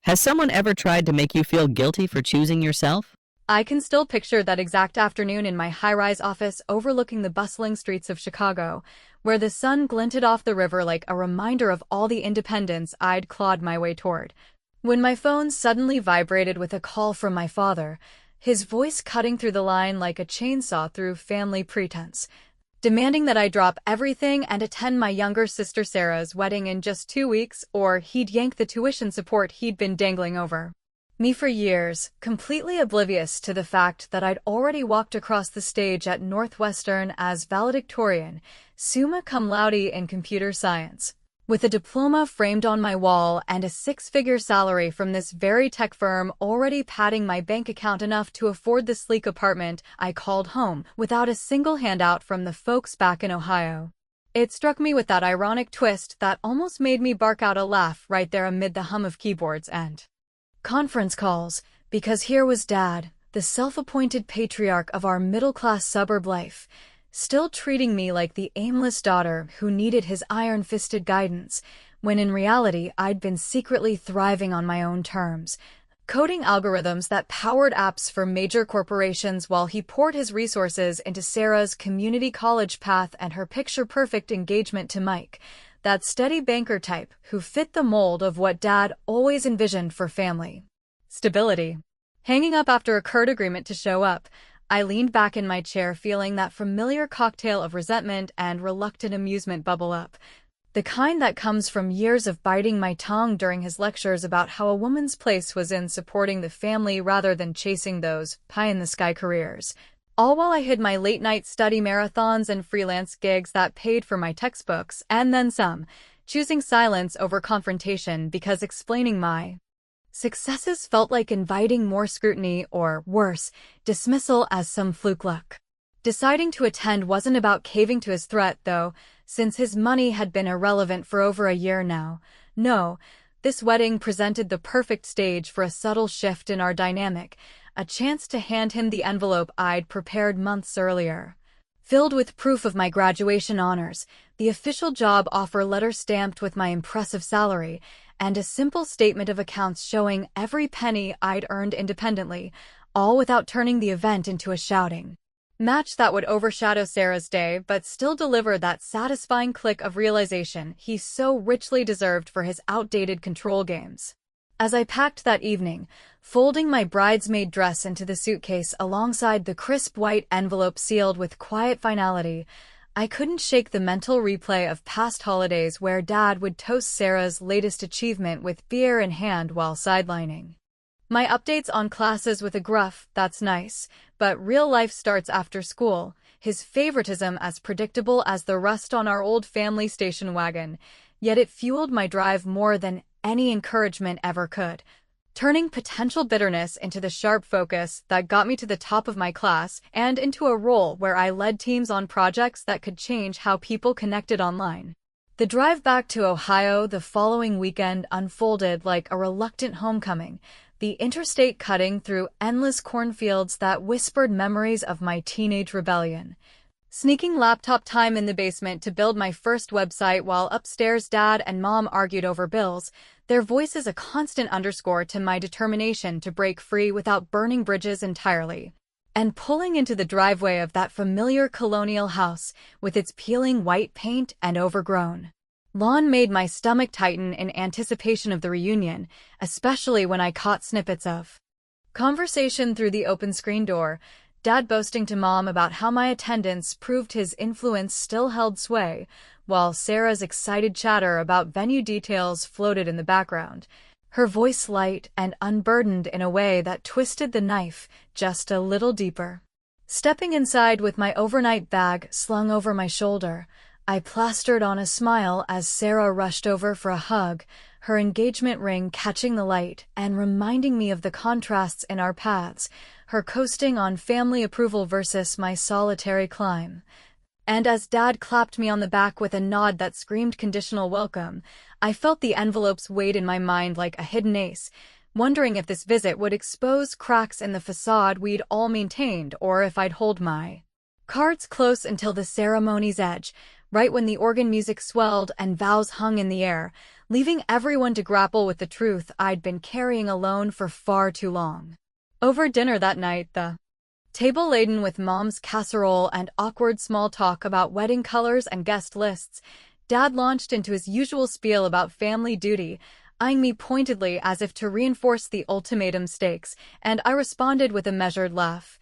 Has someone ever tried to make you feel guilty for choosing yourself? I can still picture that exact afternoon in my high-rise office overlooking the bustling streets of Chicago, where the sun glinted off the river like a reminder of all the independence I'd clawed my way toward. When my phone suddenly vibrated with a call from my father, his voice cutting through the line like a chainsaw through family pretense, demanding that I drop everything and attend my younger sister Sarah's wedding in just 2 weeks, or he'd yank the tuition support he'd been dangling over me for years, completely oblivious to the fact that I'd already walked across the stage at Northwestern as valedictorian, summa cum laude in computer science, with a diploma framed on my wall and a six-figure salary from this very tech firm already padding my bank account enough to afford the sleek apartment I called home without a single handout from the folks back in Ohio. It struck me with that ironic twist that almost made me bark out a laugh right there amid the hum of keyboards and conference calls, because here was Dad, the self-appointed patriarch of our middle-class suburb life, still treating me like the aimless daughter who needed his iron-fisted guidance, when in reality I'd been secretly thriving on my own terms, coding algorithms that powered apps for major corporations while he poured his resources into Sarah's community college path and her picture-perfect engagement to Mike, that steady banker type who fit the mold of what Dad always envisioned for family stability. Hanging up after a curt agreement to show up, I leaned back in my chair feeling that familiar cocktail of resentment and reluctant amusement bubble up, the kind that comes from years of biting my tongue during his lectures about how a woman's place was in supporting the family rather than chasing those pie-in-the-sky careers. All while I hid my late-night study marathons and freelance gigs that paid for my textbooks, and then some, choosing silence over confrontation because explaining my successes felt like inviting more scrutiny or, worse, dismissal as some fluke luck. Deciding to attend wasn't about caving to his threat, though, since his money had been irrelevant for over a year now. No, this wedding presented the perfect stage for a subtle shift in our dynamic, a chance to hand him the envelope I'd prepared months earlier, filled with proof of my graduation honors, the official job offer letter stamped with my impressive salary, and a simple statement of accounts showing every penny I'd earned independently, all without turning the event into a shouting match that would overshadow Sarah's day but still deliver that satisfying click of realization he so richly deserved for his outdated control games. As I packed that evening, folding my bridesmaid dress into the suitcase alongside the crisp white envelope sealed with quiet finality, I couldn't shake the mental replay of past holidays where Dad would toast Sarah's latest achievement with beer in hand while sidelining my updates on classes with a gruff, "That's nice, but real life starts after school," his favoritism as predictable as the rust on our old family station wagon, yet it fueled my drive more than any encouragement ever could, turning potential bitterness into the sharp focus that got me to the top of my class and into a role where I led teams on projects that could change how people connected online. The drive back to Ohio the following weekend unfolded like a reluctant homecoming, the interstate cutting through endless cornfields that whispered memories of my teenage rebellion. Sneaking laptop time in the basement to build my first website while upstairs Dad and Mom argued over bills, their voices a constant underscore to my determination to break free without burning bridges entirely. And pulling into the driveway of that familiar colonial house with its peeling white paint and overgrown lawn made my stomach tighten in anticipation of the reunion, especially when I caught snippets of conversation through the open screen door, Dad boasting to Mom about how my attendance proved his influence still held sway, while Sarah's excited chatter about venue details floated in the background, her voice light and unburdened in a way that twisted the knife just a little deeper. Stepping inside with my overnight bag slung over my shoulder, I plastered on a smile as Sarah rushed over for a hug, her engagement ring catching the light and reminding me of the contrasts in our paths, her coasting on family approval versus my solitary climb. And as Dad clapped me on the back with a nod that screamed conditional welcome, I felt the envelope's weight in my mind like a hidden ace, wondering if this visit would expose cracks in the facade we'd all maintained or if I'd hold my cards close until the ceremony's edge, right when the organ music swelled and vows hung in the air, leaving everyone to grapple with the truth I'd been carrying alone for far too long. Over dinner that night, the table laden with Mom's casserole and awkward small talk about wedding colors and guest lists, Dad launched into his usual spiel about family duty, eyeing me pointedly as if to reinforce the ultimatum stakes, and I responded with a measured laugh,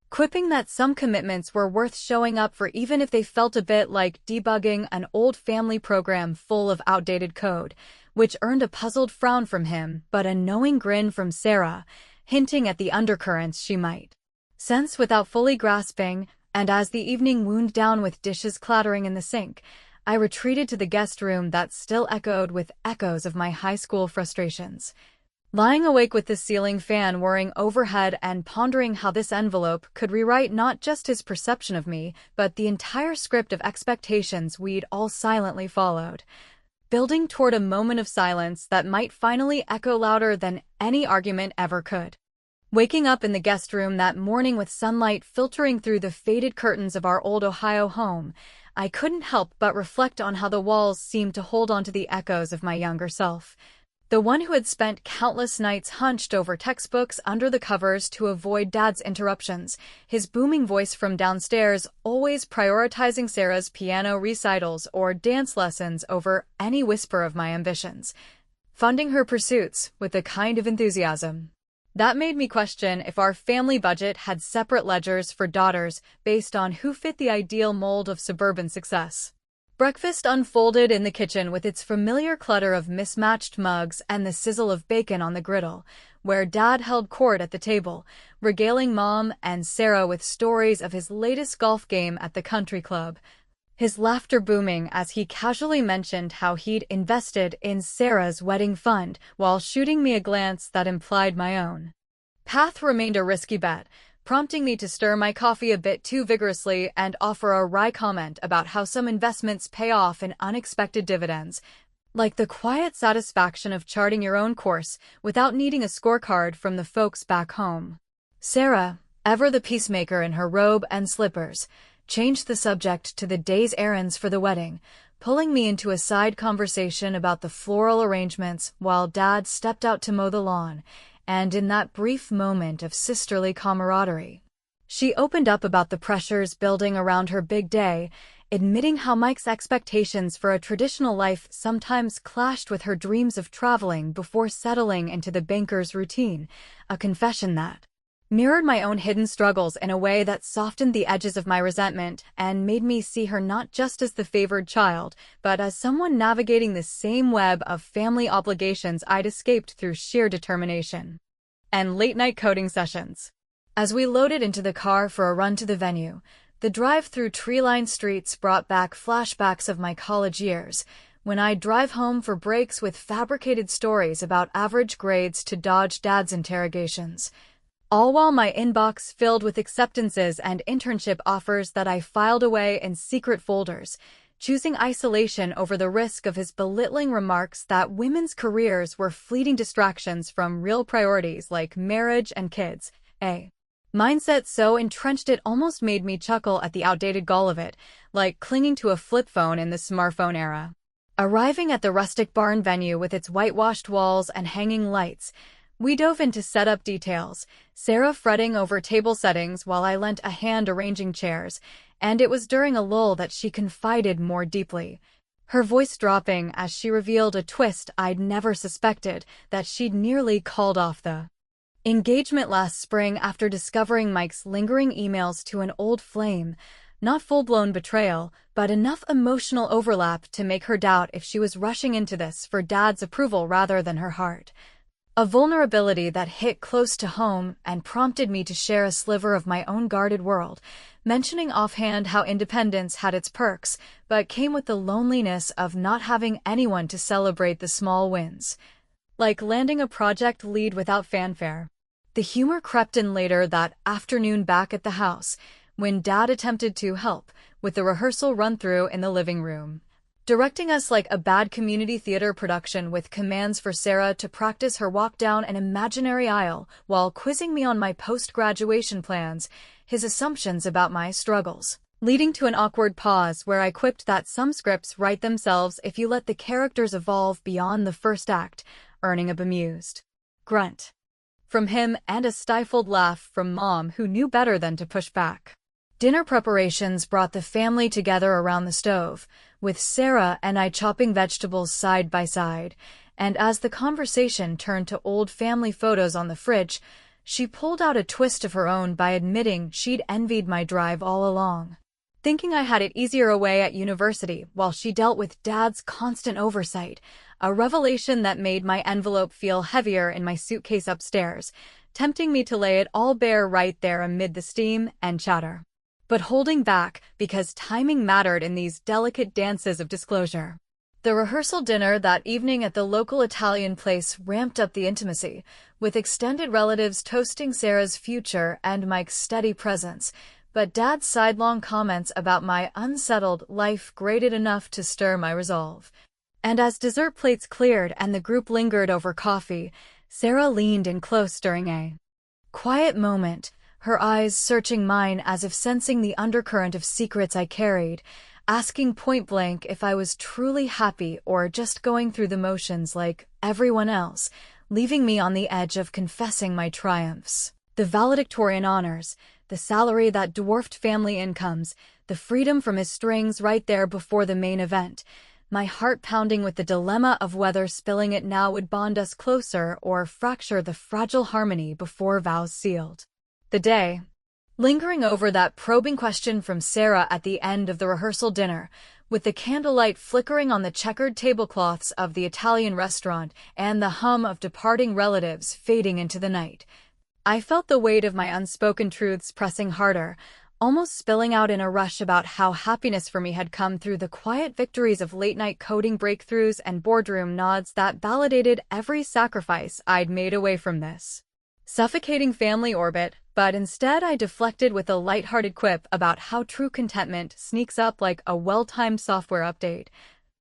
quipping that some commitments were worth showing up for even if they felt a bit like debugging an old family program full of outdated code, which earned a puzzled frown from him but a knowing grin from Sarah, hinting at the undercurrents she might sense without fully grasping, and as the evening wound down with dishes clattering in the sink, I retreated to the guest room that still echoed with echoes of my high school frustrations. Lying awake with the ceiling fan whirring overhead and pondering how this envelope could rewrite not just his perception of me, but the entire script of expectations we'd all silently followed, building toward a moment of silence that might finally echo louder than any argument ever could. Waking up in the guest room that morning with sunlight filtering through the faded curtains of our old Ohio home, I couldn't help but reflect on how the walls seemed to hold on to the echoes of my younger self. The one who had spent countless nights hunched over textbooks under the covers to avoid Dad's interruptions, his booming voice from downstairs always prioritizing Sarah's piano recitals or dance lessons over any whisper of my ambitions, funding her pursuits with a kind of enthusiasm that made me question if our family budget had separate ledgers for daughters based on who fit the ideal mold of suburban success. Breakfast unfolded in the kitchen with its familiar clutter of mismatched mugs and the sizzle of bacon on the griddle, where Dad held court at the table, regaling Mom and Sarah with stories of his latest golf game at the country club, his laughter booming as he casually mentioned how he'd invested in Sarah's wedding fund while shooting me a glance that implied my own path remained a risky bet, prompting me to stir my coffee a bit too vigorously and offer a wry comment about how some investments pay off in unexpected dividends, like the quiet satisfaction of charting your own course without needing a scorecard from the folks back home. Sarah, ever the peacemaker in her robe and slippers, changed the subject to the day's errands for the wedding, pulling me into a side conversation about the floral arrangements while Dad stepped out to mow the lawn, and in that brief moment of sisterly camaraderie, she opened up about the pressures building around her big day, admitting how Mike's expectations for a traditional life sometimes clashed with her dreams of traveling before settling into the banker's routine, a confession that mirrored my own hidden struggles in a way that softened the edges of my resentment and made me see her not just as the favored child, but as someone navigating the same web of family obligations I'd escaped through sheer determination and late-night coding sessions. As we loaded into the car for a run to the venue, the drive through tree-lined streets brought back flashbacks of my college years, when I'd drive home for breaks with fabricated stories about average grades to dodge Dad's interrogations, all while my inbox filled with acceptances and internship offers that I filed away in secret folders, choosing isolation over the risk of his belittling remarks that women's careers were fleeting distractions from real priorities like marriage and kids, a mindset so entrenched it almost made me chuckle at the outdated gall of it, like clinging to a flip phone in the smartphone era. Arriving at the rustic barn venue with its whitewashed walls and hanging lights, we dove into setup details, Sarah fretting over table settings while I lent a hand arranging chairs, and it was during a lull that she confided more deeply, her voice dropping as she revealed a twist I'd never suspected, that she'd nearly called off the engagement last spring after discovering Mike's lingering emails to an old flame, not full-blown betrayal, but enough emotional overlap to make her doubt if she was rushing into this for Dad's approval rather than her heart. A vulnerability that hit close to home and prompted me to share a sliver of my own guarded world, mentioning offhand how independence had its perks, but came with the loneliness of not having anyone to celebrate the small wins, like landing a project lead without fanfare. The humor crept in later that afternoon back at the house, when Dad attempted to help with the rehearsal run-through in the living room, directing us like a bad community theater production with commands for Sarah to practice her walk down an imaginary aisle while quizzing me on my post-graduation plans, his assumptions about my struggles leading to an awkward pause where I quipped that some scripts write themselves if you let the characters evolve beyond the first act, earning a bemused grunt from him and a stifled laugh from Mom, who knew better than to push back. Dinner preparations brought the family together around the stove, with Sarah and I chopping vegetables side by side, and as the conversation turned to old family photos on the fridge, she pulled out a twist of her own by admitting she'd envied my drive all along, thinking I had it easier away at university while she dealt with Dad's constant oversight, a revelation that made my envelope feel heavier in my suitcase upstairs, tempting me to lay it all bare right there amid the steam and chatter, but holding back because timing mattered in these delicate dances of disclosure. The rehearsal dinner that evening at the local Italian place ramped up the intimacy, with extended relatives toasting Sarah's future and Mike's steady presence, but Dad's sidelong comments about my unsettled life grated enough to stir my resolve. And as dessert plates cleared and the group lingered over coffee, Sarah leaned in close during a quiet moment, her eyes searching mine as if sensing the undercurrent of secrets I carried, asking point-blank if I was truly happy or just going through the motions like everyone else, leaving me on the edge of confessing my triumphs. The valedictorian honors, the salary that dwarfed family incomes, the freedom from his strings right there before the main event, my heart pounding with the dilemma of whether spilling it now would bond us closer or fracture the fragile harmony before vows sealed. The day, lingering over that probing question from Sarah at the end of the rehearsal dinner, with the candlelight flickering on the checkered tablecloths of the Italian restaurant and the hum of departing relatives fading into the night, I felt the weight of my unspoken truths pressing harder, almost spilling out in a rush about how happiness for me had come through the quiet victories of late-night coding breakthroughs and boardroom nods that validated every sacrifice I'd made away from this suffocating family orbit, but instead I deflected with a lighthearted quip about how true contentment sneaks up like a well-timed software update,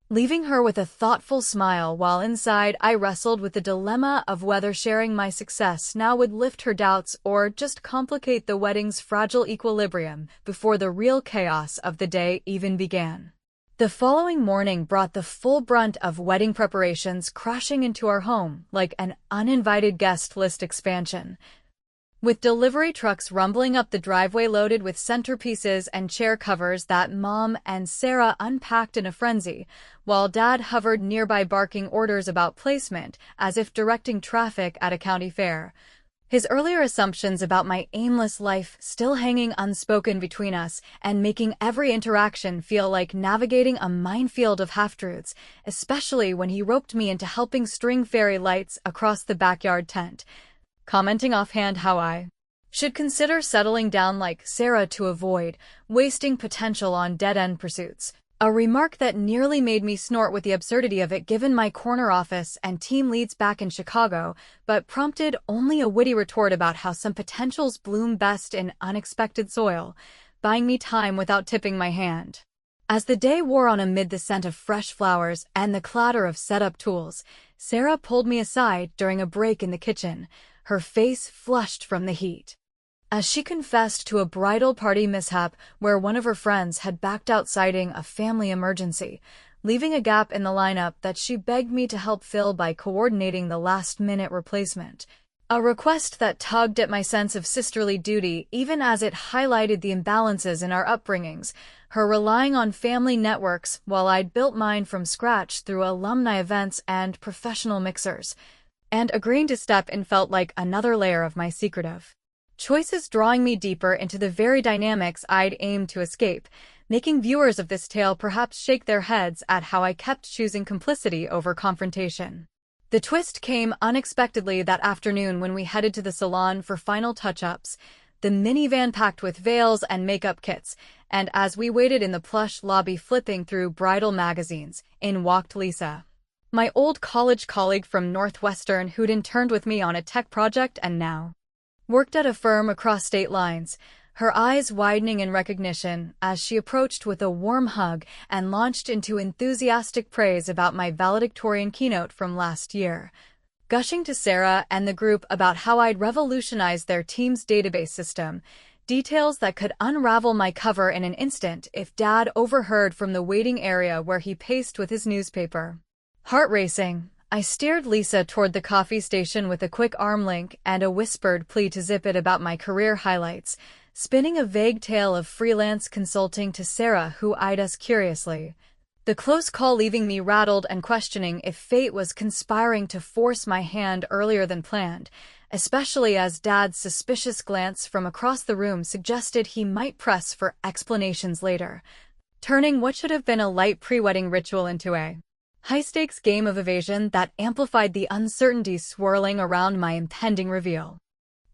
leaving her with a thoughtful smile while inside I wrestled with the dilemma of whether sharing my success now would lift her doubts or just complicate the wedding's fragile equilibrium before the real chaos of the day even began. The following morning brought the full brunt of wedding preparations crashing into our home like an uninvited guest list expansion, with delivery trucks rumbling up the driveway loaded with centerpieces and chair covers that Mom and Sarah unpacked in a frenzy, while Dad hovered nearby barking orders about placement as if directing traffic at a county fair, his earlier assumptions about my aimless life still hanging unspoken between us and making every interaction feel like navigating a minefield of half-truths, especially when he roped me into helping string fairy lights across the backyard tent, commenting offhand how I should consider settling down like Sarah to avoid wasting potential on dead-end pursuits, a remark that nearly made me snort with the absurdity of it given my corner office and team leads back in Chicago, but prompted only a witty retort about how some potentials bloom best in unexpected soil, buying me time without tipping my hand. As the day wore on amid the scent of fresh flowers and the clatter of set-up tools, Sarah pulled me aside during a break in the kitchen, her face flushed from the heat, as she confessed to a bridal party mishap where one of her friends had backed out citing a family emergency, leaving a gap in the lineup that she begged me to help fill by coordinating the last-minute replacement, a request that tugged at my sense of sisterly duty even as it highlighted the imbalances in our upbringings, her relying on family networks while I'd built mine from scratch through alumni events and professional mixers, and agreeing to step in felt like another layer of my secretive choices drawing me deeper into the very dynamics I'd aimed to escape, making viewers of this tale perhaps shake their heads at how I kept choosing complicity over confrontation. The twist came unexpectedly that afternoon when we headed to the salon for final touch-ups, the minivan packed with veils and makeup kits, and as we waited in the plush lobby flipping through bridal magazines, in walked Lisa, my old college colleague from Northwestern who'd interned with me on a tech project and now worked at a firm across state lines, her eyes widening in recognition as she approached with a warm hug and launched into enthusiastic praise about my valedictorian keynote from last year, gushing to Sarah and the group about how I'd revolutionized their team's database system, Details that could unravel my cover in an instant if Dad overheard from the waiting area where he paced with his newspaper. Heart racing, I steered Lisa toward the coffee station with a quick arm link and a whispered plea to zip it about my career highlights, spinning a vague tale of freelance consulting to Sarah, who eyed us curiously. The close call leaving me rattled and questioning if fate was conspiring to force my hand earlier than planned, especially as Dad's suspicious glance from across the room suggested he might press for explanations later, turning what should have been a light pre-wedding ritual into a high-stakes game of evasion that amplified the uncertainty swirling around my impending reveal.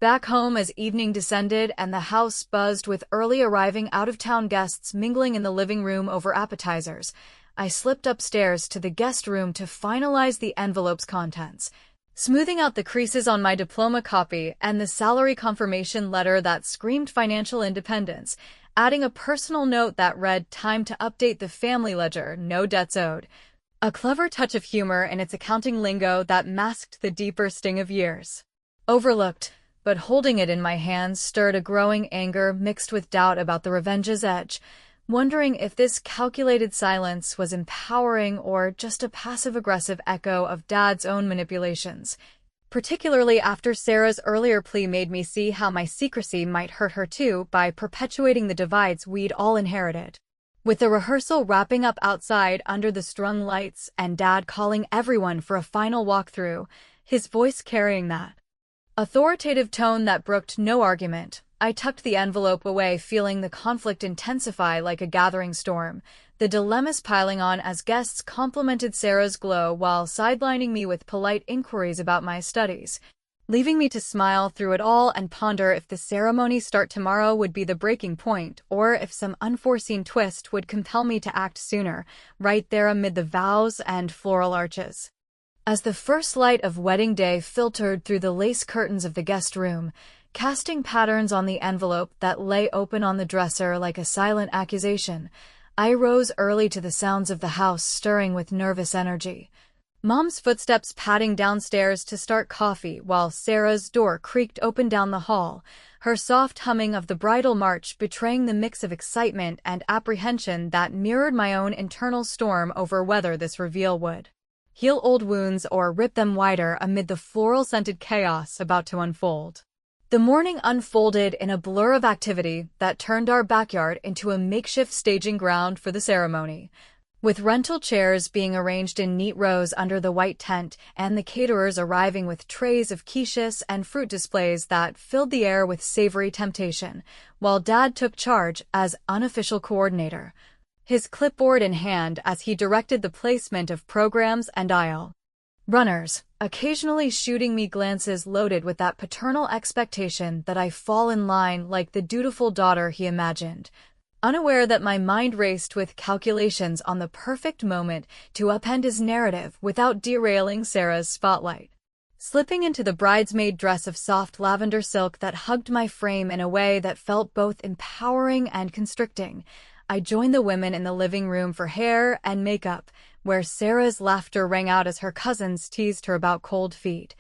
Back home as evening descended and the house buzzed with early arriving out-of-town guests mingling in the living room over appetizers, I slipped upstairs to the guest room to finalize the envelope's contents, smoothing out the creases on my diploma copy and the salary confirmation letter that screamed financial independence, adding a personal note that read, "Time to update the family ledger, no debts owed." A clever touch of humor in its accounting lingo that masked the deeper sting of years overlooked, but holding it in my hands stirred a growing anger mixed with doubt about the revenge's edge, wondering if this calculated silence was empowering or just a passive-aggressive echo of Dad's own manipulations, particularly after Sarah's earlier plea made me see how my secrecy might hurt her too by perpetuating the divides we'd all inherited. With the rehearsal wrapping up outside under the strung lights and Dad calling everyone for a final walkthrough, his voice carrying that authoritative tone that brooked no argument, I tucked the envelope away, feeling the conflict intensify like a gathering storm, the dilemmas piling on as guests complimented Sarah's glow while sidelining me with polite inquiries about my studies, leaving me to smile through it all and ponder if the ceremony start tomorrow would be the breaking point or if some unforeseen twist would compel me to act sooner, right there amid the vows and floral arches. As the first light of wedding day filtered through the lace curtains of the guest room, casting patterns on the envelope that lay open on the dresser like a silent accusation, I rose early to the sounds of the house stirring with nervous energy. Mom's footsteps padding downstairs to start coffee while Sarah's door creaked open down the hall, her soft humming of the bridal march betraying the mix of excitement and apprehension that mirrored my own internal storm over whether this reveal would heal old wounds or rip them wider amid the floral-scented chaos about to unfold. The morning unfolded in a blur of activity that turned our backyard into a makeshift staging ground for the ceremony, with rental chairs being arranged in neat rows under the white tent and the caterers arriving with trays of quiches and fruit displays that filled the air with savory temptation, while Dad took charge as unofficial coordinator, his clipboard in hand as he directed the placement of programs and aisle runners, occasionally shooting me glances loaded with that paternal expectation that I fall in line like the dutiful daughter he imagined, unaware that my mind raced with calculations on the perfect moment to upend his narrative without derailing Sarah's spotlight. Slipping into the bridesmaid dress of soft lavender silk that hugged my frame in a way that felt both empowering and constricting, I joined the women in the living room for hair and makeup, where Sarah's laughter rang out as her cousins teased her about cold feet.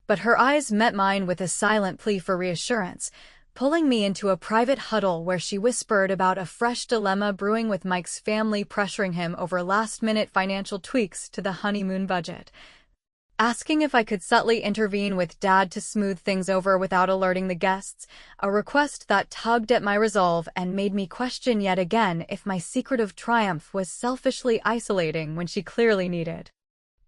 But her eyes met mine with a silent plea for reassurance, pulling me into a private huddle where she whispered about a fresh dilemma brewing with Mike's family pressuring him over last-minute financial tweaks to the honeymoon budget, asking if I could subtly intervene with Dad to smooth things over without alerting the guests, a request that tugged at my resolve and made me question yet again if my secretive triumph was selfishly isolating when she clearly needed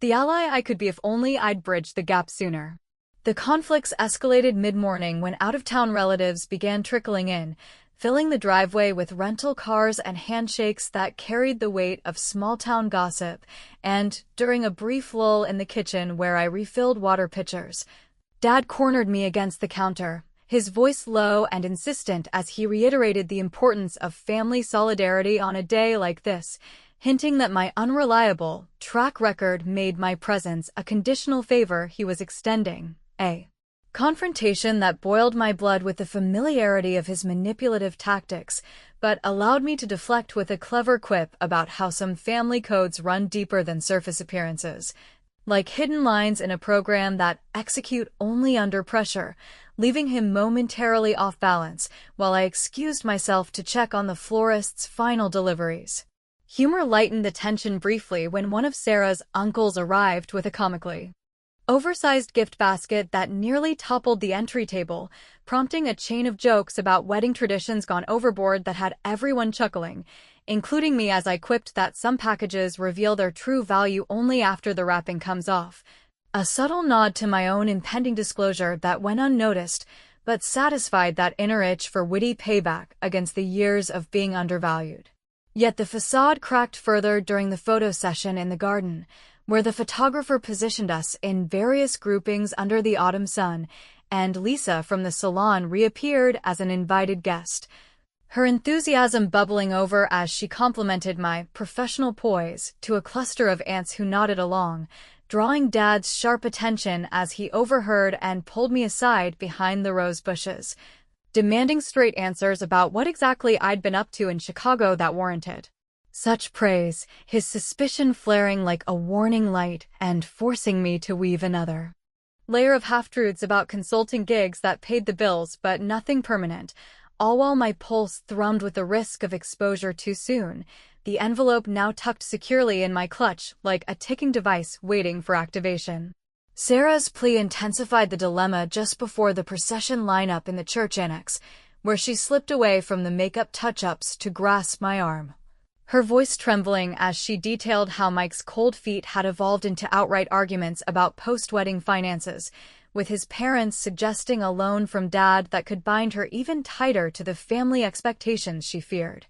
the ally I could be if only I'd bridged the gap sooner. The conflicts escalated mid-morning when out-of-town relatives began trickling in, filling the driveway with rental cars and handshakes that carried the weight of small-town gossip, and, during a brief lull in the kitchen where I refilled water pitchers, Dad cornered me against the counter, his voice low and insistent as he reiterated the importance of family solidarity on a day like this, hinting that my unreliable track record made my presence a conditional favor he was extending. A confrontation that boiled my blood with the familiarity of his manipulative tactics, but allowed me to deflect with a clever quip about how some family codes run deeper than surface appearances. like hidden lines in a program that execute only under pressure, leaving him momentarily off balance while I excused myself to check on the florist's final deliveries. Humor lightened the tension briefly when one of Sarah's uncles arrived with a comically oversized gift basket that nearly toppled the entry table, prompting a chain of jokes about wedding traditions gone overboard that had everyone chuckling, including me as I quipped that some packages reveal their true value only after the wrapping comes off. A subtle nod to my own impending disclosure that went unnoticed, but satisfied that inner itch for witty payback against the years of being undervalued. Yet the facade cracked further during the photo session in the garden, where the photographer positioned us in various groupings under the autumn sun, and Lisa from the salon reappeared as an invited guest, her enthusiasm bubbling over as she complimented my professional poise to a cluster of aunts who nodded along, drawing Dad's sharp attention as he overheard and pulled me aside behind the rose bushes, demanding straight answers about what exactly I'd been up to in Chicago that warranted such praise, his suspicion flaring like a warning light and forcing me to weave another layer of half-truths about consulting gigs that paid the bills but nothing permanent, all while my pulse thrummed with the risk of exposure too soon, the envelope now tucked securely in my clutch like a ticking device waiting for activation. Sarah's plea intensified the dilemma just before the procession lineup in the church annex, where she slipped away from the makeup touch-ups to grasp my arm, her voice trembling as she detailed how Mike's cold feet had evolved into outright arguments about post-wedding finances, with his parents suggesting a loan from Dad that could bind her even tighter to the family expectations she feared,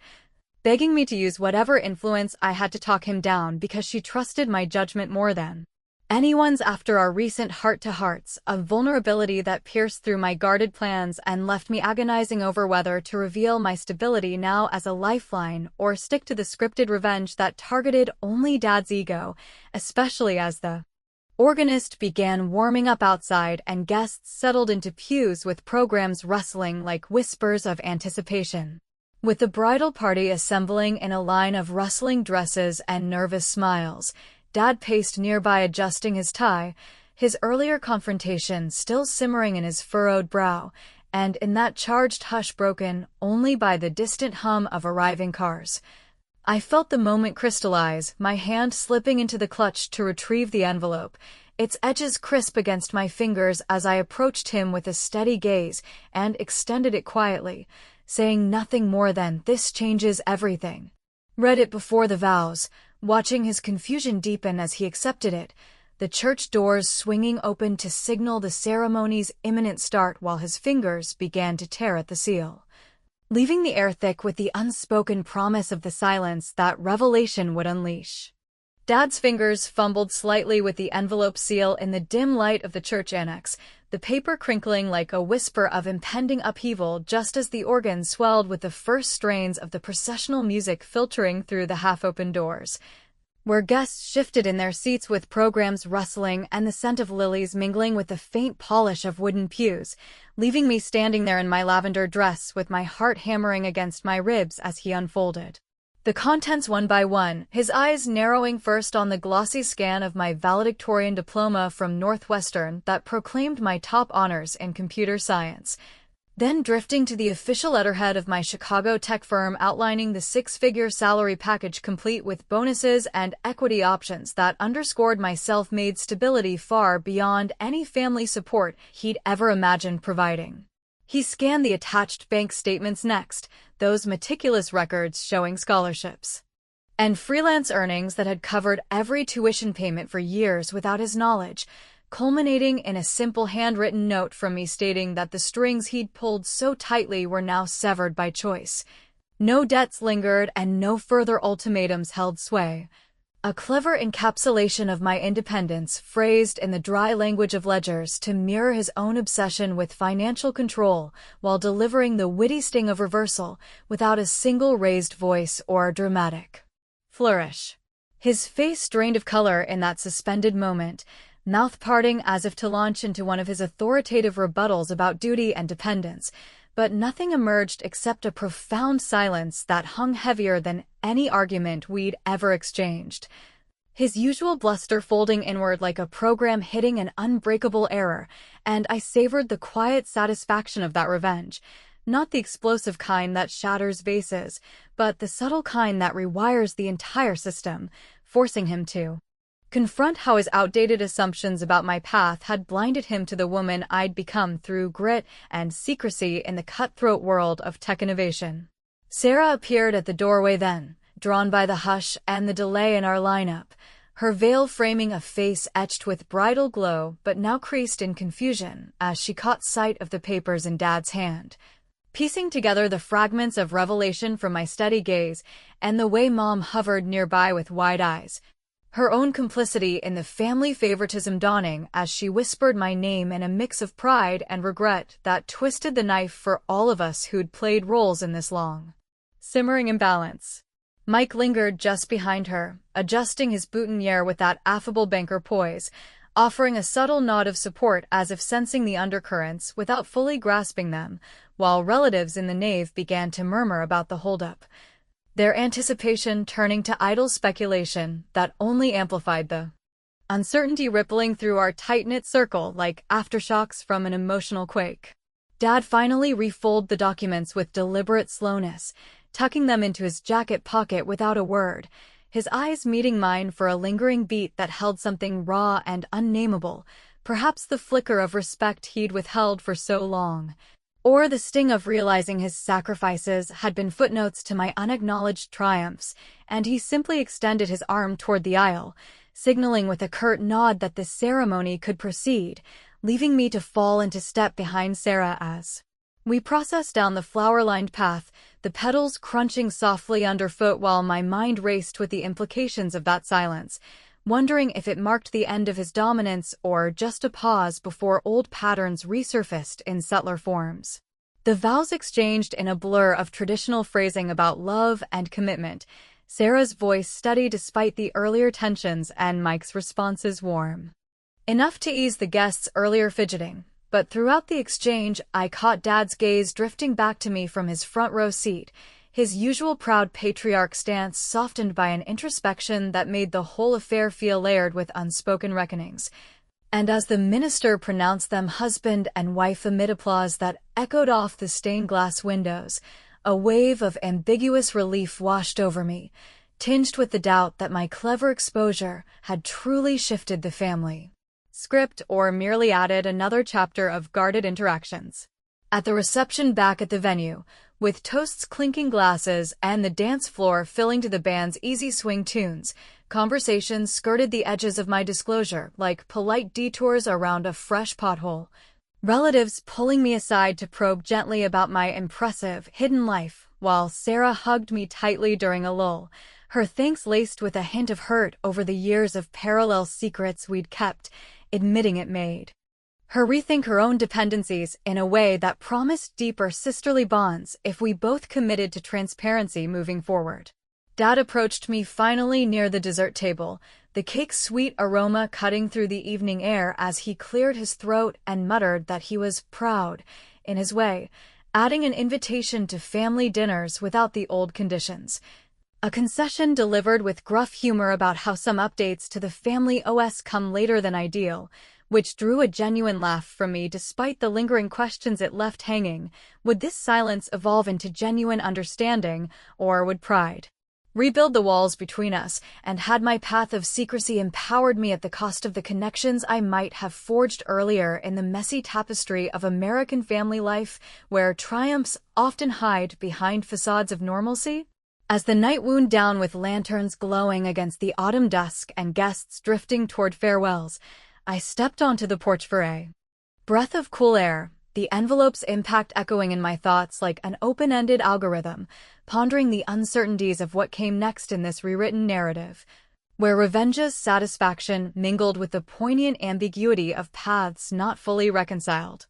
begging me to use whatever influence I had to talk him down because she trusted my judgment more than anyone's after our recent heart-to-hearts, a vulnerability that pierced through my guarded plans and left me agonizing over whether to reveal my stability now as a lifeline or stick to the scripted revenge that targeted only Dad's ego, especially as the organist began warming up outside and guests settled into pews with programs rustling like whispers of anticipation. With the bridal party assembling in a line of rustling dresses and nervous smiles, Dad paced nearby adjusting his tie, his earlier confrontation still simmering in his furrowed brow, and in that charged hush broken only by the distant hum of arriving cars. I felt the moment crystallize, my hand slipping into the clutch to retrieve the envelope, its edges crisp against my fingers as I approached him with a steady gaze and extended it quietly, saying nothing more than, "This changes everything." Read it before the vows, watching his confusion deepen as he accepted it, the church doors swinging open to signal the ceremony's imminent start while his fingers began to tear at the seal, leaving the air thick with the unspoken promise of the silence that revelation would unleash. Dad's fingers fumbled slightly with the envelope seal in the dim light of the church annex, the paper crinkling like a whisper of impending upheaval just as the organ swelled with the first strains of the processional music filtering through the half-open doors, where guests shifted in their seats with programs rustling and the scent of lilies mingling with the faint polish of wooden pews, leaving me standing there in my lavender dress with my heart hammering against my ribs as he unfolded the contents one by one, his eyes narrowing first on the glossy scan of my valedictorian diploma from Northwestern that proclaimed my top honors in computer science, then drifting to the official letterhead of my Chicago tech firm outlining the six-figure salary package complete with bonuses and equity options that underscored my self-made stability far beyond any family support he'd ever imagined providing. He scanned the attached bank statements next, those meticulous records showing scholarships and freelance earnings that had covered every tuition payment for years without his knowledge, culminating in a simple handwritten note from me stating that the strings he'd pulled so tightly were now severed by choice. No debts lingered and no further ultimatums held sway. A clever encapsulation of my independence, phrased in the dry language of ledgers to mirror his own obsession with financial control, while delivering the witty sting of reversal without a single raised voice or dramatic flourish. His face drained of color in that suspended moment, mouth parting as if to launch into one of his authoritative rebuttals about duty and dependence, but nothing emerged except a profound silence that hung heavier than any argument we'd ever exchanged. his usual bluster folding inward like a program hitting an unbreakable error, and I savored the quiet satisfaction of that revenge. Not the explosive kind that shatters vases, but the subtle kind that rewires the entire system, forcing him to confront how his outdated assumptions about my path had blinded him to the woman I'd become through grit and secrecy in the cutthroat world of tech innovation. Sarah appeared at the doorway then, drawn by the hush and the delay in our lineup, her veil framing a face etched with bridal glow but now creased in confusion as she caught sight of the papers in Dad's hand. Piecing together the fragments of revelation from my steady gaze and the way Mom hovered nearby with wide eyes, her own complicity in the family favoritism dawning as she whispered my name in a mix of pride and regret that twisted the knife for all of us who'd played roles in this long, simmering imbalance. Mike lingered just behind her, adjusting his boutonniere with that affable banker poise, offering a subtle nod of support as if sensing the undercurrents without fully grasping them, while relatives in the nave began to murmur about the holdup, their anticipation turning to idle speculation that only amplified the uncertainty rippling through our tight-knit circle like aftershocks from an emotional quake. Dad finally refolded the documents with deliberate slowness, tucking them into his jacket pocket without a word, his eyes meeting mine for a lingering beat that held something raw and unnameable, perhaps the flicker of respect he'd withheld for so long, or the sting of realizing his sacrifices had been footnotes to my unacknowledged triumphs, and he simply extended his arm toward the aisle, signaling with a curt nod that the ceremony could proceed, leaving me to fall into step behind Sarah as we processed down the flower-lined path, the petals crunching softly underfoot while my mind raced with the implications of that silence, wondering if it marked the end of his dominance or just a pause before old patterns resurfaced in subtler forms. The vows exchanged in a blur of traditional phrasing about love and commitment, Sarah's voice steady despite the earlier tensions and Mike's responses warm enough to ease the guests' earlier fidgeting. But throughout the exchange, I caught Dad's gaze drifting back to me from his front row seat, his usual proud patriarch stance softened by an introspection that made the whole affair feel layered with unspoken reckonings. And as the minister pronounced them husband and wife amid applause that echoed off the stained glass windows, a wave of ambiguous relief washed over me, tinged with the doubt that my clever exposure had truly shifted the family script or merely added another chapter of guarded interactions. At the reception back at the venue, with toasts clinking glasses and the dance floor filling to the band's easy swing tunes, conversations skirted the edges of my disclosure like polite detours around a fresh pothole, relatives pulling me aside to probe gently about my impressive, hidden life, while Sarah hugged me tightly during a lull, her thanks laced with a hint of hurt over the years of parallel secrets we'd kept, admitting it made her rethink her own dependencies in a way that promised deeper sisterly bonds if we both committed to transparency moving forward. Dad approached me finally near the dessert table, the cake's sweet aroma cutting through the evening air as he cleared his throat and muttered that he was proud, in his way, adding an invitation to family dinners without the old conditions. A concession delivered with gruff humor about how some updates to the family OS come later than ideal, which drew a genuine laugh from me despite the lingering questions it left hanging. Would this silence evolve into genuine understanding, or would pride rebuild the walls between us, and had my path of secrecy empowered me at the cost of the connections I might have forged earlier in the messy tapestry of American family life, where triumphs often hide behind facades of normalcy? As the night wound down with lanterns glowing against the autumn dusk and guests drifting toward farewells, I stepped onto the porch for a breath of cool air, the envelope's impact echoing in my thoughts like an open-ended algorithm, pondering the uncertainties of what came next in this rewritten narrative, where revenge's satisfaction mingled with the poignant ambiguity of paths not fully reconciled.